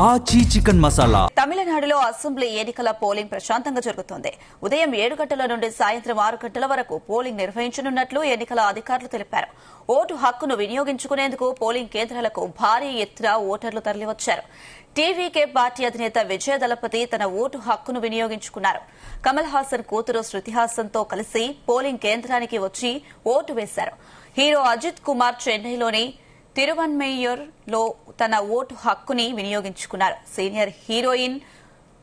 ఆచి చికెన్ మసాలా. తమిళనాడులో అసెంబ్లీ ఎన్నికల పోలింగ్ ప్రశాంతంగా జరుగుతోంది. ఉదయం 7 గంటల నుండి సాయంత్రం 6 గంటల వరకు పోలింగ్ నిర్వహించనున్నట్లు ఎన్నికల అధికారులు తెలిపారు. ఓటు హక్కును వినియోగించుకునేందుకు పోలింగ్ కేంద్రాలకు భారీ ఎత్తున ఓటర్లు తరలివచ్చారు. టీవీకే పార్టీ అధినేత విజయ దళపతి తన ఓటు హక్కును వినియోగించుకున్నారు. కమల్ హాసన్ కూతురు శృతి హాసన్తో కలిసి పోలింగ్ కేంద్రానికి వచ్చి ఓటు వేశారు. హీరో అజిత్ కుమార్ చెన్నైలోని తిరువన్మయ్యూర్ లో తన ఓటు హక్కుని వినియోగించుకున్నారు. సీనియర్ హీరోయిన్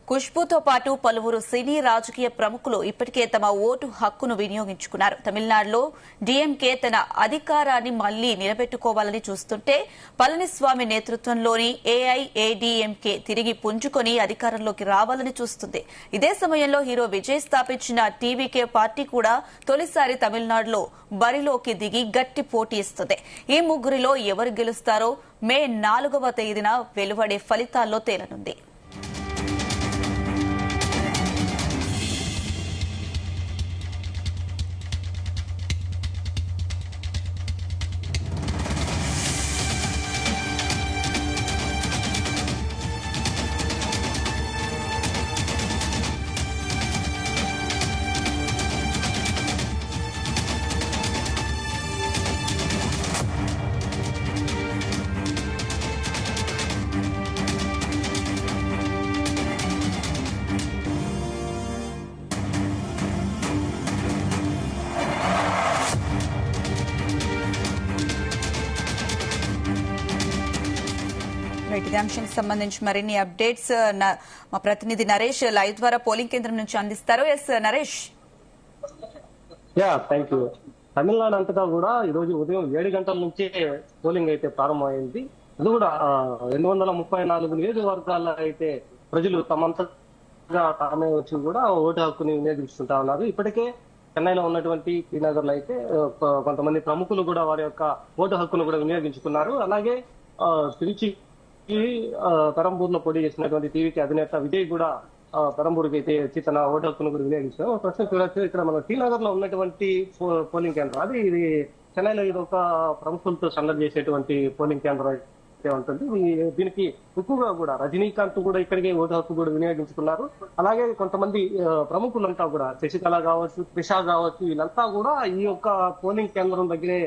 ఖుష్బూతో పాటు పలువురు సినీ రాజకీయ ప్రముఖులు ఇప్పటికే తమ ఓటు హక్కును వినియోగించుకున్నారు. తమిళనాడులో డీఎంకే తన అధికారాన్ని మళ్లీ నిలబెట్టుకోవాలని చూస్తుంటే పళనిస్వామి నేతృత్వంలోని ఏఐఏడీఎంకే తిరిగి పుంజుకొని అధికారంలోకి రావాలని చూస్తుంది. ఇదే సమయంలో హీరో విజయ్ స్థాపించిన టీవీకే పార్టీ కూడా తొలిసారి తమిళనాడులో బరిలోకి దిగి గట్టి పోటీ ఇస్తుంది. ఈ ముగ్గురిలో ఎవరు గెలుస్తారో మే 4వ తేదీన వెలువడే ఫలితాల్లో తేలనుంది. ఇదే అంశానికి సంబంధించి మరిన్ని అప్డేట్స్ మా ప్రతినిధి నరేష్ లైవ్ ద్వారా పోలింగ్ కేంద్రం నుంచి అందిస్తారు. S Naresh. Thank you. Tamil Nadu అంతటా కూడా ఈ రోజు ఉదయం 7 గంటల నుంచే పోలింగ్ అయితే ప్రారంభమైంది. అది కూడా 234 నియోజకవర్గాల్లో అయితే ప్రజలు తమంతగా తామే వచ్చి కూడా ఓటు హక్కుని వినియోగించుకుంటా ఉన్నారు. ఇప్పటికే చెన్నైలో ఉన్నటువంటి శ్రీనగర్ లో అయితే కొంతమంది ప్రముఖులు కూడా వారి యొక్క ఓటు హక్కును కూడా వినియోగించుకున్నారు. అలాగే తిరుచి పెరంబూర్ లో పోటీ చేసినటువంటి టీవీకి అధినేత విజయ్ కూడా పెరంబూర్కి అయితే వచ్చి తన ఓటు హక్కును కూడా వినియోగించారు. ప్రశ్న చూడొచ్చు, ఇక్కడ మన శ్రీనగర్ లో ఉన్నటువంటి పోలింగ్ కేంద్రం అది ఇది చెన్నైలో ఇది ఒక ప్రముఖులతో సందడి చేసేటువంటి పోలింగ్ కేంద్రం అయితే ఉంటుంది. దీనికి ఎక్కువగా కూడా రజనీకాంత్ కూడా ఇక్కడికి ఓటు హక్కు కూడా వినియోగించుకున్నారు. అలాగే కొంతమంది ప్రముఖులంతా కూడా శశికళ కావచ్చు, త్రిష కావచ్చు, వీళ్ళంతా కూడా ఈ యొక్క పోలింగ్ కేంద్రం దగ్గరే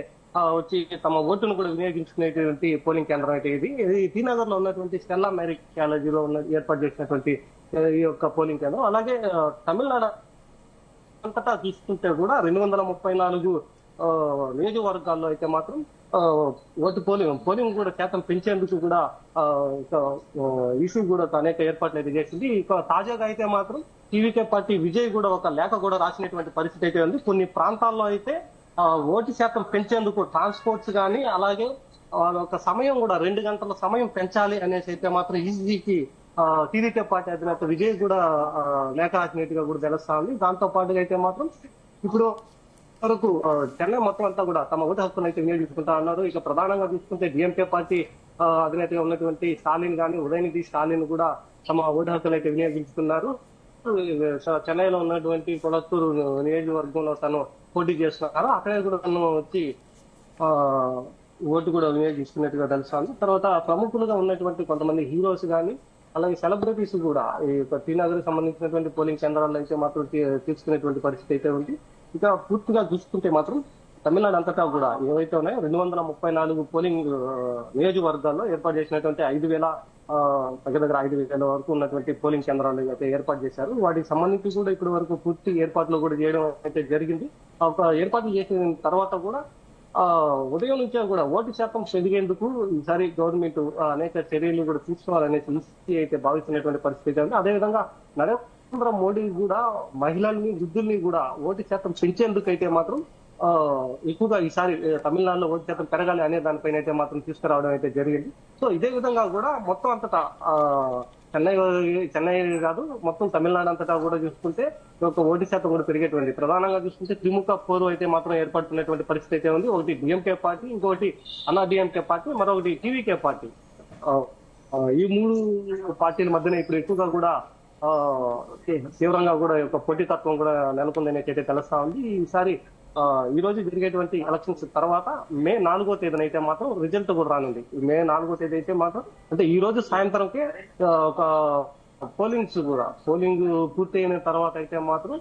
వచ్చి తమ ఓటును కూడా వినియోగించుకునేటువంటి పోలింగ్ కేంద్రం అయితే ఇది శ్రీనగర్ లో ఉన్నటువంటి స్టెల్లా మేరీ కాలేజీలో ఏర్పాటు చేసినటువంటి ఈ యొక్క పోలింగ్ కేంద్రం. అలాగే తమిళనాడు అంతటా తీసుకుంటే కూడా 234 నియోజకవర్గాల్లో అయితే మాత్రం ఓటు పోలింగ్ కూడా శాతం పెంచేందుకు కూడా ఇష్యూ కూడా అనేక ఏర్పాట్లు అయితే చేసింది. ఇక తాజాగా అయితే మాత్రం టీవీకే పార్టీ విజయ్ కూడా ఒక లేఖ కూడా రాసినటువంటి పరిస్థితి అయితే ఉంది. కొన్ని ప్రాంతాల్లో అయితే ఓటు శాతం పెంచేందుకు ట్రాన్స్పోర్ట్స్ కానీ అలాగే ఒక సమయం కూడా 2 గంటల సమయం పెంచాలి అనేసి అయితే మాత్రం ఈజీకి టీవీకే పార్టీ అధినేత విజయ్ కూడా లేఖ రాసినట్టుగా కూడా తెలుస్తా ఉంది. దాంతో పాటుగా అయితే మాత్రం ఇప్పుడు వరకు చెన్నై మొత్తం అంతా కూడా తమ ఓటు హక్కును అయితే వినియోగించుకుంటా ఉన్నారు. ఇక ప్రధానంగా తీసుకుంటే డిఎంకే పార్టీ అధినేతగా ఉన్నటువంటి స్టాలిన్ కానీ ఉదయనిధి స్టాలిన్ కూడా తమ ఓటు హక్కును అయితే వినియోగించుకున్నారు. చెన్నైలో ఉన్నటువంటి కొలత్తూరు నియోజకవర్గంలో తను పోటీ చేస్తున్నారు. అక్కడే కూడా తను వచ్చి ఓటు కూడా వినియోగించుకున్నట్టుగా తెలుస్తుంది. తర్వాత ప్రముఖులుగా ఉన్నటువంటి కొంతమంది హీరోస్ కానీ అలాగే సెలబ్రిటీస్ కూడా ఈ శ్రీనగర్ సంబంధించినటువంటి పోలింగ్ కేంద్రాల్లో అయితే మాత్రం తీసుకునేటువంటి పరిస్థితి అయితే ఉంది. ఇక పూర్తిగా చూసుకుంటే మాత్రం తమిళనాడు అంతటా కూడా ఏవైతే ఉన్నాయో 234 పోలింగ్ నియోజకవర్గాల్లో ఏర్పాటు చేసినటువంటి 5,000 దగ్గర 5,000 వరకు ఉన్నటువంటి పోలింగ్ కేంద్రాలు అయితే ఏర్పాటు చేశారు. వాటికి సంబంధించి కూడా ఇప్పటి వరకు పూర్తి ఏర్పాట్లు కూడా చేయడం అయితే జరిగింది. ఏర్పాట్లు చేసిన తర్వాత కూడా ఉదయం నుంచే కూడా ఓటు శాతం పెరిగేందుకు ఈసారి గవర్నమెంట్ అనేక చర్యలు కూడా తీసుకోవాలనేసి అయితే భావిస్తున్నటువంటి పరిస్థితి ఉంది. అదేవిధంగా నరేంద్ర మోడీ కూడా మహిళల్ని వృద్ధుల్ని కూడా ఓటు శాతం పెంచేందుకు అయితే మాత్రం ఎక్కువగా ఈసారి తమిళనాడులో ఓటు శాతం పెరగాలి అనే దానిపైన అయితే మాత్రం తీసుకురావడం అయితే జరిగింది. సో ఇదే విధంగా కూడా మొత్తం అంతటా చెన్నై కాదు మొత్తం తమిళనాడు అంతటా కూడా చూసుకుంటే ఒక ఓటు శాతం కూడా పెరిగేటువంటి ప్రధానంగా చూసుకుంటే త్రిముఖ పోరు అయితే మాత్రం ఏర్పడుతున్నటువంటి పరిస్థితి అయితే ఉంది. ఒకటి డిఎంకే పార్టీ, ఇంకొకటి అన్నా డిఎంకే పార్టీ, మరొకటి టీవీకే పార్టీ. ఈ 3 పార్టీల మధ్యన ఇప్పుడు ఎక్కువగా కూడా తీవ్రంగా కూడా పోటీతత్వం కూడా నెలకొందనేది అయితే తెలుస్తా ఉంది. ఈసారి ఈ రోజు జరిగేటువంటి ఎలక్షన్స్ తర్వాత మే 4వ తేదీన అయితే మాత్రం రిజల్ట్ కూడా రానుంది. మే 4వ తేదీ అయితే మాత్రం అంటే ఈ రోజు సాయంత్రంకే ఒక పోలింగ్ పూర్తయిన తర్వాత అయితే మాత్రం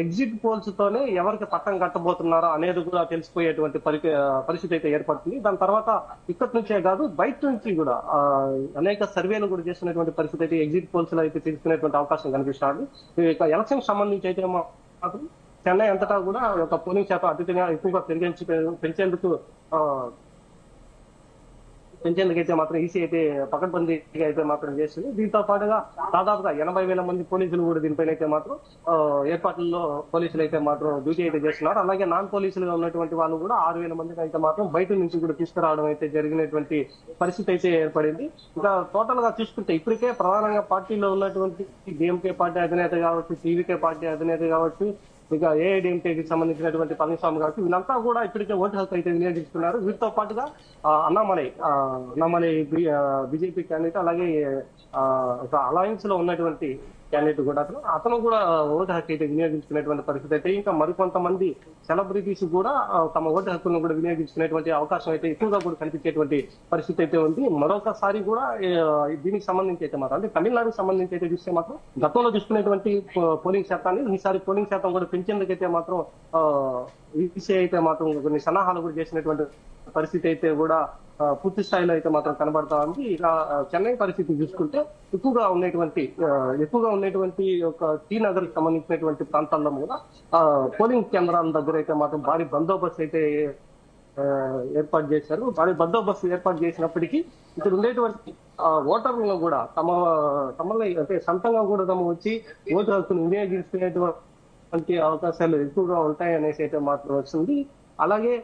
ఎగ్జిట్ పోల్స్ తోనే ఎవరికి పట్టం కట్టబోతున్నారో అనేది కూడా తెలిసిపోయేటువంటి పరిస్థితి అయితే ఏర్పడుతుంది. దాని తర్వాత ఇక్కడి నుంచే కాదు బయట నుంచి కూడా అనేక సర్వేలు కూడా చేస్తున్నటువంటి పరిస్థితి అయితే ఎగ్జిట్ పోల్స్ లో అయితే తెలుసుకునేటువంటి అవకాశం కనిపిస్తుంది. ఎలక్షన్ సంబంధించి అయితే మాత్రం చెన్నై అంతటా కూడా ఒక పోలింగ్ శాతం అత్యధికంగా ఎక్కువగా పెంచేందుకైతే మాత్రం ఈసీ అయితే పకడ్బందీగా అయితే మాత్రం చేస్తుంది. దీంతో పాటుగా దాదాపుగా 80,000 మంది పోలీసులు కూడా దీనిపైన అయితే మాత్రం ఏర్పాట్లలో పోలీసులు అయితే మాత్రం డ్యూటీ అయితే చేస్తున్నారు. అలాగే నాన్ పోలీసులుగా ఉన్నటువంటి వాళ్ళు కూడా 6,000 మందికి అయితే మాత్రం బయట నుంచి కూడా తీసుకురావడం అయితే జరిగినటువంటి పరిస్థితి అయితే ఏర్పడింది. ఇంకా టోటల్ గా చూసుకుంటే ఇప్పటికే ప్రధానంగా పార్టీలో ఉన్నటువంటి డిఎంకే పార్టీ అధినేత కావచ్చు, టీవీకే పార్టీ అధినేత కావచ్చు, ఇక ఏఐడిఎంకేకి సంబంధించినటువంటి పళనిస్వామి కావచ్చు, వీళ్ళంతా కూడా ఇప్పటికే ఓటు హక్కు అయితే వినియోగిస్తున్నారు. వీటితో పాటుగా అన్నామలై బీజేపీ క్యాండిడేట్, అలాగే ఒక అలయన్స్ లో ఉన్నటువంటి క్యాండిడేట్ కూడా అతను కూడా ఓటు హక్కు అయితే వినియోగించుకునేటువంటి పరిస్థితి అయితే, ఇంకా మరికొంతమంది సెలబ్రిటీస్ కూడా తమ ఓటు హక్కును కూడా వినియోగించుకునేటువంటి అవకాశం అయితే ఎక్కువగా కూడా కనిపించేటువంటి పరిస్థితి అయితే ఉంది. మరొకసారి కూడా దీనికి సంబంధించి అయితే మాత్రం అంటే తమిళనాడుకు సంబంధించి అయితే చూస్తే మాత్రం గతంలో చూసుకునేటువంటి పోలింగ్ శాతాన్ని ఈసారి పోలింగ్ శాతం కూడా పెంచేందుకైతే మాత్రం ఈసీ అయితే మాత్రం కొన్ని సన్నాహాలు కూడా చేసినటువంటి పరిస్థితి అయితే కూడా పూర్తి స్థాయిలో అయితే మాత్రం కనబడతా ఉంది. ఇక చెన్నై పరిస్థితి చూసుకుంటే ఎక్కువగా ఉన్నటువంటి ఒక టీ నగర్ కి సంబంధించినటువంటి ప్రాంతాల్లో కూడా పోలింగ్ కేంద్రాల దగ్గర అయితే మాత్రం భారీ బందోబస్తు అయితే ఏర్పాటు చేశారు. భారీ బందోబస్తు ఏర్పాటు చేసినప్పటికీ ఇక్కడ ఉండేటువంటి ఓటర్లను కూడా తమలో అంటే సొంతంగా కూడా తమ వచ్చి ఓటు హక్కును వినియోగించుకునేటువంటి అవకాశాలు ఎక్కువగా ఉంటాయనేసి అయితే మాత్రం వచ్చింది. అలాగే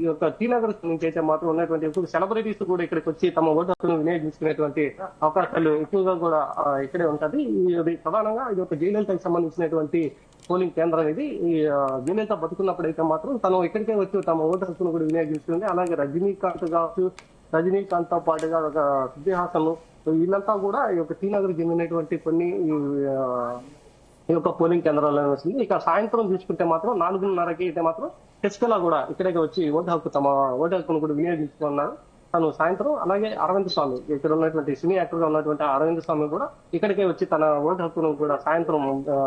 ఈ యొక్క టీ నగర్ నుంచి అయితే మాత్రం ఉన్నటువంటి ఎక్కువ సెలబ్రిటీస్ కూడా ఇక్కడికి వచ్చి తమ ఓటు హక్కును వినియోగించుకునేటువంటి అవకాశాలు ఎక్కువగా కూడా ఇక్కడే ఉంటది. ఇది ప్రధానంగా ఇది ఒక జయలలితకి సంబంధించినటువంటి పోలింగ్ కేంద్రం. ఇది ఈ జయలలిత బతుకున్నప్పుడు అయితే మాత్రం తను ఇక్కడికే వచ్చి తమ ఓటు హక్కును కూడా వినియోగిస్తుంది. అలాగే రజనీకాంత్ తో పాటుగా ఒక శృతి హాసన్ వీళ్ళంతా కూడా ఈ యొక్క టీ నగర్ చెందినటువంటి కొన్ని ఈ యొక్క పోలింగ్ కేంద్రాల్లో వస్తుంది. ఇక సాయంత్రం చూసుకుంటే మాత్రం 4:30కి అయితే మాత్రం టెస్కోలా కూడా ఇక్కడికి వచ్చి తమ ఓటు హక్కును కూడా వినియోగించుకున్నారు తను సాయంత్రం. అలాగే అరవింద్ స్వామి ఇక్కడ ఉన్నటువంటి సినీ యాక్టర్ గా ఉన్నటువంటి అరవింద్ స్వామి కూడా ఇక్కడికే వచ్చి తన ఓటు హక్కును కూడా సాయంత్రం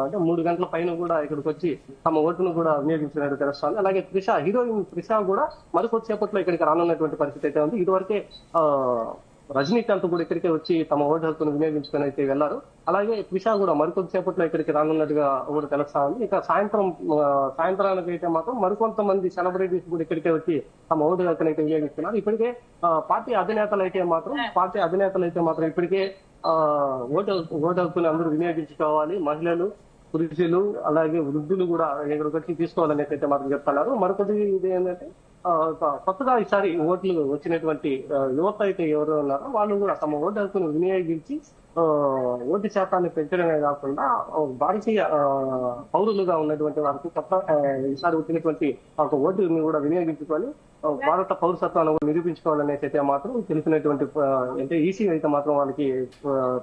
అంటే 3 గంటల పైన కూడా ఇక్కడికి వచ్చి తమ ఓటును కూడా వినియోగించినట్టు తెలుస్తుంది. అలాగే హీరోయిన్ త్రిష కూడా మరికొద్దిసేపట్లో ఇక్కడికి రానున్నటువంటి పరిస్థితి అయితే ఉంది. ఇదివరకే రజనీకాంత్ కూడా ఇక్కడికే వచ్చి తమ ఓటు హక్కును వినియోగించుకుని అయితే వెళ్లారు. అలాగే త్రిష కూడా మరికొద్దిసేపట్లో ఇక్కడికి రానున్నట్టుగా కూడా తెలుస్తా ఉంది. ఇక సాయంత్రానికి అయితే మాత్రం మరికొంతమంది సెలబ్రిటీస్ కూడా ఇక్కడికే వచ్చి తమ ఓటు హక్కును అయితే వినియోగిస్తున్నారు. ఇప్పటికే పార్టీ అధినేతలు అయితే మాత్రం ఇప్పటికే ఓటు హక్కును అందరూ వినియోగించుకోవాలి. మహిళలు, పురుషులు, అలాగే వృద్ధులు కూడా ఇక్కడికి వచ్చి తీసుకోవాలని అయితే మాత్రం చెప్తున్నారు. మరొకటి ఇది ఏంటంటే కొత్తగా ఈసారి ఓట్లు వచ్చినటువంటి యువత అయితే ఎవరు ఉన్నారో వాళ్ళు కూడా తమ ఓటు హక్కును వినియోగించి ఓటు శాతాన్ని పెంచడమే కాకుండా భారతీయ పౌరులుగా ఉన్నటువంటి వారికి ఈసారి వచ్చినటువంటి ఒక ఓటుని కూడా వినియోగించుకొని భారత పౌరసత్వాన్ని నిరూపించుకోవాలనేసి అయితే మాత్రం తెలిపినటువంటి అంటే ఈసీ అయితే మాత్రం వాళ్ళకి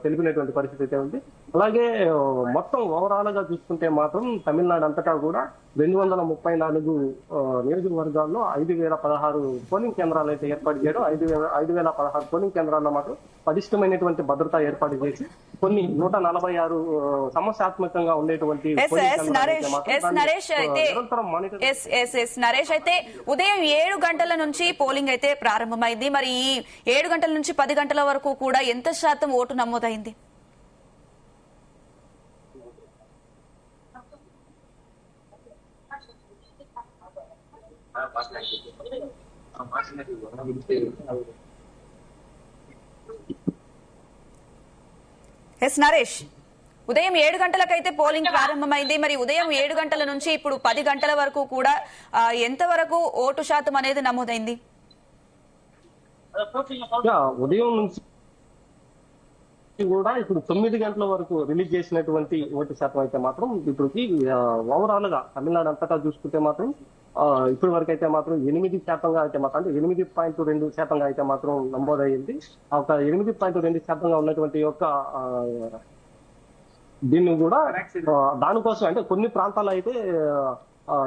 తెలిపినటువంటి పరిస్థితి అయితే ఉంది. అలాగే మొత్తం ఓవరాల్ గా చూసుకుంటే మాత్రం తమిళనాడు అంతటా కూడా 234 నియోజకవర్గాల్లో 5,016 పోలింగ్ కేంద్రాలు అయితే ఏర్పాటు చేయడం. 5,016 పోలింగ్ కేంద్రాల్లో మాత్రం పటిష్టమైనటువంటి భద్రత ఏర్పాటు చేసి కొన్ని 146 సమస్యాత్మకంగా ఉండేటువంటి నరేష్ అయితే ఉదయం 7 గంటల నుంచి పోలింగ్ అయితే ప్రారంభమైంది. మరి ఈ 7 గంటల నుంచి 10 గంటల వరకు కూడా ఎంత శాతం ఓటు నమోదైంది? నరేష్, ఉదయం 7 గంటలకైతే పోలింగ్ ప్రారంభమైంది. మరి ఉదయం 7 గంటల నుంచి ఇప్పుడు 10 గంటల వరకు కూడా ఎంతవరకు ఓటు శాతం అనేది నమోదైంది? ఉదయం నుంచి కూడా ఇప్పుడు 9 గంటల వరకు రిలీజ్ చేసినటువంటి ఓటు శాతం అయితే మాత్రం ఇప్పటికి ఓవరాల్ గా తమిళనాడు అంతటా చూసుకుంటే మాత్రం ఇప్పటి వరకు అయితే మాత్రం 8% అయితే మాత్రం అంటే 8.2% అయితే మాత్రం నమోదయ్యింది. ఒక 8.2% ఉన్నటువంటి యొక్క దీన్ని కూడా దానికోసం అంటే కొన్ని ప్రాంతాల్లో అయితే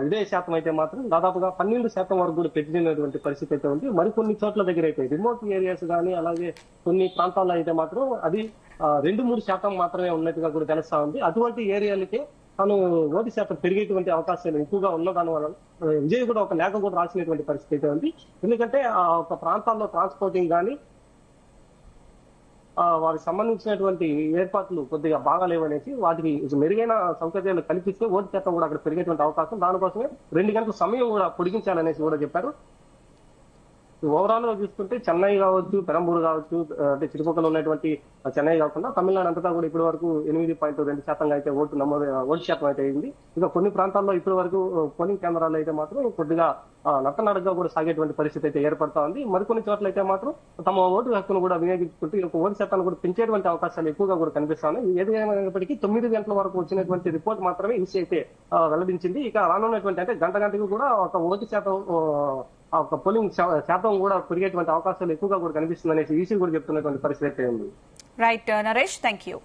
ఇదే శాతం అయితే మాత్రం దాదాపుగా 12% వరకు కూడా పెరిగినటువంటి పరిస్థితి అయితే ఉంది. మరికొన్ని చోట్ల దగ్గర అయితే రిమోట్ ఏరియాస్ కానీ అలాగే కొన్ని ప్రాంతాల్లో అయితే మాత్రం అది 2-3% మాత్రమే ఉన్నట్టుగా కూడా తెలుస్తా ఉంది. అటువంటి ఏరియాలకే తను ఓటు శాతం పెరిగేటువంటి అవకాశాలు ఎక్కువగా ఉన్న దాని వల్ల విజయ్ కూడా ఒక లేఖ కూడా రాసినటువంటి పరిస్థితి అయితే ఉంది. ఎందుకంటే ఆ ఒక ప్రాంతాల్లో ట్రాన్స్పోర్టింగ్ కానీ వారికి సంబంధించినటువంటి ఏర్పాట్లు కొద్దిగా బాగాలేవనేసి వాటికి మెరుగైన సౌకర్యాలు కల్పిస్తే ఓటు శాతం కూడా అక్కడ పెరిగేటువంటి అవకాశం, దానికోసమే 2 గంటల సమయం కూడా పొడిగించాలనేసి కూడా చెప్పారు. ఓవరాల్ గా చూసుకుంటే చెన్నై కావచ్చు, పెరంబూరు కావచ్చు, అంటే చుట్టుపక్కల ఉన్నటువంటి చెన్నై కాకుండా తమిళనాడు అంతటా కూడా ఇప్పటి వరకు 8.2% అయితే ఓటు శాతం అయితే అయింది. ఇక కొన్ని ప్రాంతాల్లో ఇప్పటి వరకు పోలింగ్ కేంద్రాల్లో అయితే మాత్రం కొద్దిగా నట్టనడకగా కూడా సాగేటువంటి పరిస్థితి అయితే ఏర్పడతా ఉంది. మరికొన్ని చోట్ల అయితే మాత్రం తమ ఓటు హక్కును కూడా వినియోగించుకుంటూ ఈ ఓటు శాతాన్ని కూడా పెంచేటువంటి అవకాశాలు ఎక్కువగా కూడా కనిపిస్తున్నాయి. ఏది ఏమైనప్పటికీ 9 గంటల వరకు వచ్చినటువంటి రిపోర్ట్ మాత్రమే ఈసీ అయితే వెల్లడించింది. ఇక రానున్నటువంటి అంటే గంటకు కూడా ఒక ఓటు శాతం ఆ ఒక పోలింగ్ శాతం కూడా పెరిగేటువంటి అవకాశాలు ఎక్కువగా కూడా కనిపిస్తుంది అనేసి ఈసీ కూడా చెప్తున్నటువంటి పరిస్థితి అయితే ఉంది. Right Naresh, thank you.